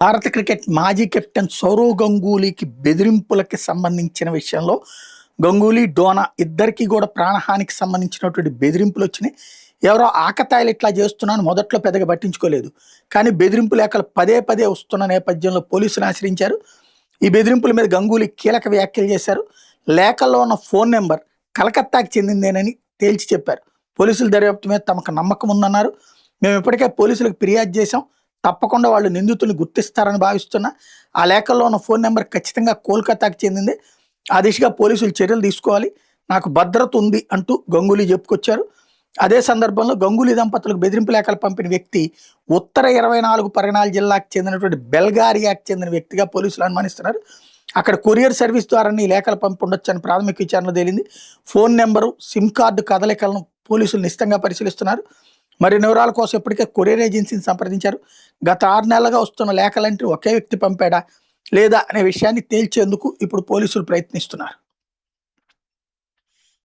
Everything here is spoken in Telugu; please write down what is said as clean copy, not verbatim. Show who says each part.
Speaker 1: భారత క్రికెట్ మాజీ కెప్టెన్ సౌరవ్ గంగూలీకి బెదిరింపులకి సంబంధించిన విషయంలో గంగూలీ, డోనా ఇద్దరికీ కూడా ప్రాణహానికి సంబంధించినటువంటి బెదిరింపులు వచ్చినాయి. ఎవరో ఆకతాయిలు ఇట్లా చేస్తున్నాను మొదట్లో పెద్దగా పట్టించుకోలేదు. కానీ బెదిరింపు లేఖలు పదే పదే వస్తున్న నేపథ్యంలో పోలీసులు ఆశ్రయించారు. ఈ బెదిరింపుల మీద గంగూలీ కీలక వ్యాఖ్యలు చేశారు. లేఖల్లో ఉన్న ఫోన్ నెంబర్ కలకత్తాకి చెందిందేనని తేల్చి చెప్పారు. పోలీసుల దర్యాప్తు మీద తమకు నమ్మకం ఉందన్నారు. మేము ఇప్పటికే పోలీసులకు ఫిర్యాదు చేశాం, తప్పకుండా వాళ్ళు నిందితుల్ని గుర్తిస్తారని భావిస్తున్నా. ఆ లేఖల్లో ఉన్న ఫోన్ నెంబర్ ఖచ్చితంగా కోల్కతాకి చెందింది. ఆ దిశగా పోలీసులు చర్యలు తీసుకోవాలి, నాకు భద్రత ఉంది అంటూ గంగూలీ చెప్పుకొచ్చారు. అదే సందర్భంలో గంగూలీ దంపతులకు బెదిరింపు లేఖలు పంపిన వ్యక్తి ఉత్తర 24 పరగనాల జిల్లాకు చెందినటువంటి బెల్గారియాకి చెందిన వ్యక్తిగా పోలీసులు అనుమానిస్తున్నారు. అక్కడ కొరియర్ సర్వీస్ ద్వారా ఈ లేఖలు పంపి ఉండొచ్చని ప్రాథమిక విచారణలో తేలింది. ఫోన్ నెంబరు, సిమ్ కార్డు కదలికలను పోలీసులు నిశితంగా పరిశీలిస్తున్నారు. మరి వివరాల కోసం ఇప్పటికే కొరియర్ ఏజెన్సీని సంప్రదించారు. గత 6 నెలలుగా వస్తున్న లేఖలంటే ఒకే వ్యక్తి పంపాడా లేదా అనే విషయాన్ని తేల్చేందుకు ఇప్పుడు పోలీసులు ప్రయత్నిస్తున్నారు.